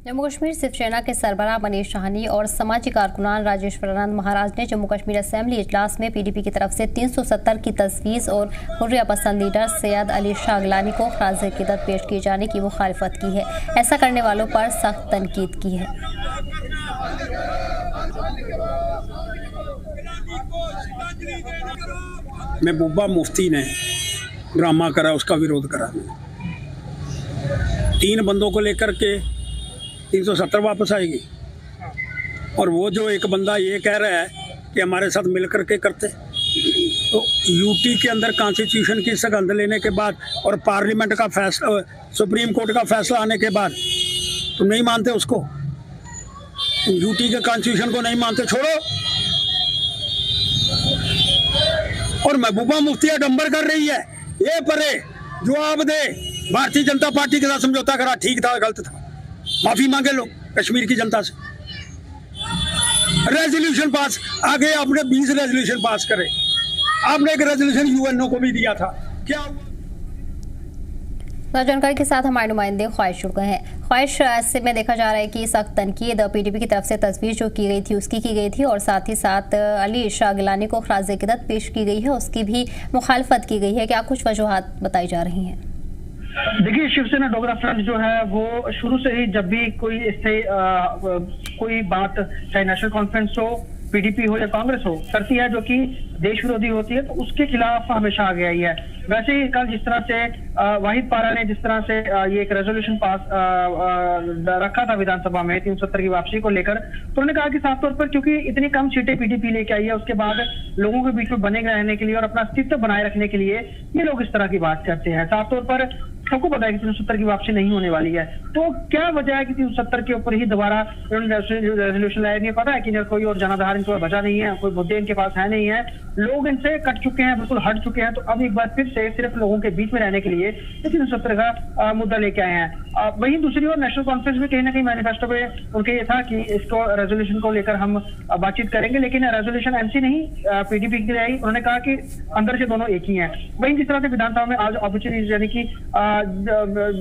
जम्मू कश्मीर शिवसेना के सरबराह मनीष साहनी और समाजी कारकुनान राजेश्वरानंद महाराज ने जम्मू कश्मीर असेंबली इजलास में पीडीपी की तरफ से 370 की तजवीज़ और हुर्रियत पसंद लीडर सैयद अली शाह गिलानी को खराज अकीदत पेश किए जाने की मुखालफत की है। ऐसा करने वालों पर सख्त तनकीद की है। महबूबा मुफ्ती ने ड्रामा करा, उसका विरोध करा। 3 बंदों को लेकर के 370 वापस आएगी। और वो जो एक बंदा ये कह रहा है कि हमारे साथ मिलकर के करते, तो यूटी के अंदर कॉन्स्टिट्यूशन की सगंध लेने के बाद और पार्लियामेंट का फैसला, सुप्रीम कोर्ट का फैसला आने के बाद तुम नहीं मानते उसको? तुम यूटी के कॉन्स्टिट्यूशन को नहीं मानते, छोड़ो। और महबूबा मुफ्ती डंबर कर रही है, ये परे जवाब दे। भारतीय जनता पार्टी के साथ समझौता करा, ठीक था गलत था, माफी मांगे लो कश्मीर की जनता से। रेजोल्यूशन पास, आगे आपने 20 रेजोल्यूशन पास करे, आपने एक रेजोल्यूशन यूएनओ को भी दिया था, क्या हुआ? जानकारी के साथ हमारे नुमाइंदे ख्वाहिश जुड़ गए हैं। ख्वाहिश, ऐसे में देखा जा रहा है कि सख्त तनकीद पीडीपी की तरफ से तजवीज़ जो की गई थी उसकी की गई थी और साथ ही साथ अली शाह गिलानी को खराज अकीदत पेश की गई है, उसकी भी मुखालफत की गई है। क्या कुछ वजूहात बताई जा रही हैं? देखिए, शिवसेना डोगरा फ्रंट जो है वो शुरू से ही जब भी कोई इससे कोई बात, चाहे नेशनल कॉन्फ्रेंस हो, पीडीपी हो या कांग्रेस हो, करती है जो कि देश विरोधी होती है, तो उसके खिलाफ हमेशा आगे आई है। वैसे ही कल जिस तरह से वाहिद पारा ने जिस तरह से ये एक रेजोल्यूशन पास रखा था विधानसभा में 370 की वापसी को लेकर, तो उन्होंने कहा कि साफ तौर पर क्योंकि इतनी कम सीटें पीडीपी लेके आई है, उसके बाद लोगों के बीच में बने रहने के लिए और अपना अस्तित्व बनाए रखने के लिए ये लोग इस तरह की बात करते हैं। साफ तौर पर सबको पता है कि 370 की वापसी नहीं होने वाली है, तो क्या वजह है कि 370 के ऊपर ही दोबारा रेजोल्यूशन लाया? नहीं पता है कि कोई और जनाधार इनको बचा नहीं है, कोई मुद्दे इनके पास है नहीं है, लोग इनसे कट चुके हैं, बिल्कुल हट चुके हैं, तो अब एक बार फिर से सिर्फ लोगों के बीच में रहने के लिए 370 का मुद्दा लेके आए हैं। वहीं दूसरी ओर नेशनल कॉन्फ्रेंस में कहीं ना कहीं मैनिफेस्टो में उनके ये था कि इसको रेजोल्यूशन को लेकर हम बातचीत करेंगे, लेकिन रेजोल्यूशन एमसी नहीं पीडीपी की आई। उन्होंने कहा कि अंदर से दोनों एक ही हैं। वहीं जिस तरह से विधानसभा में आज अपॉर्चुनिटी, यानी कि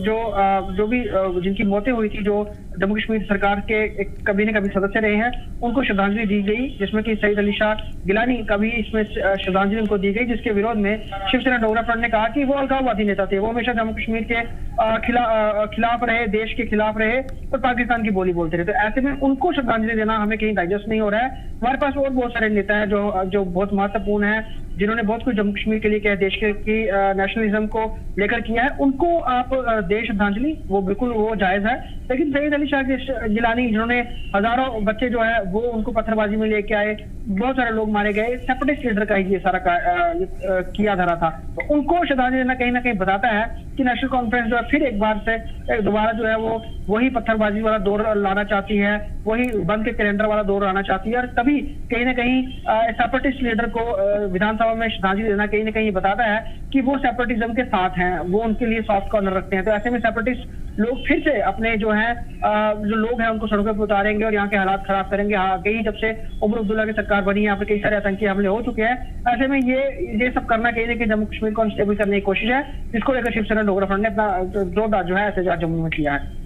जो भी जिनकी मौतें हुई थी, जो जम्मू कश्मीर सरकार के कभी न कभी सदस्य रहे हैं, उनको श्रद्धांजलि दी गई, जिसमें कि सैयद अली शाह गिलानी का भी इसमें श्रद्धांजलि उनको दी गई, जिसके विरोध में शिवसेना डोगरा फ्रंट ने कहा कि वो अलगाववादी नेता थे, वो हमेशा जम्मू कश्मीर के खिलाफ रहे, देश के खिलाफ रहे और पाकिस्तान की बोली बोलते रहे। तो ऐसे में उनको श्रद्धांजलि देना हमें कहीं डाइजेस्ट नहीं हो रहा है। हमारे पास और बहुत सारे नेता हैं जो बहुत महत्वपूर्ण है, जिन्होंने बहुत कुछ जम्मू कश्मीर के लिए किया, देश के नेशनलिज्म को लेकर किया है, उनको आप देश श्रद्धांजलि, वो बिल्कुल वो जायज है। लेकिन सैयद अली शाह गिलानी, जिन्होंने हजारों बच्चे जो है वो उनको पत्थरबाजी में लेके आए, बहुत सारे लोग मारे गए, सेपरेटिस्ट लीडर का ही ये सारा किया धरा था, तो उनको श्रद्धांजलि देना कहीं ना कहीं बताता है कि नेशनल कॉन्फ्रेंस जो है फिर एक बार से दोबारा जो है वो वही पत्थरबाजी वाला दौर लाना चाहती है, वही बंद के कैलेंडर वाला दौर लाना चाहती है, और तभी कहीं ना कहीं सेपरेटिस्ट लीडर को विधानसभा में श्रद्धांजलि देना कहीं ना कहीं बताता है कि वो सेपरेटिज्म के साथ हैं, वो उनके लिए सॉफ्ट कॉर्नर रखते हैं। तो ऐसे में सेपरेटिस्ट लोग फिर से अपने जो लोग हैं उनको सड़कों पर उतारेंगे और यहाँ के हालात खराब करेंगे। आगे ही जब से उमर अब्दुल्ला की सरकार बनी है, यहाँ पे कई सारे आतंकी हमले हो चुके हैं। ऐसे में ये सब करना कहीं ना कहीं जम्मू कश्मीर को अनस्टेबल करने की कोशिश है, जिसको लेकर शिवसेना डोगरा फ्रंट ने अपना जोरदार जो है एहतजाज जम्मू में किया है।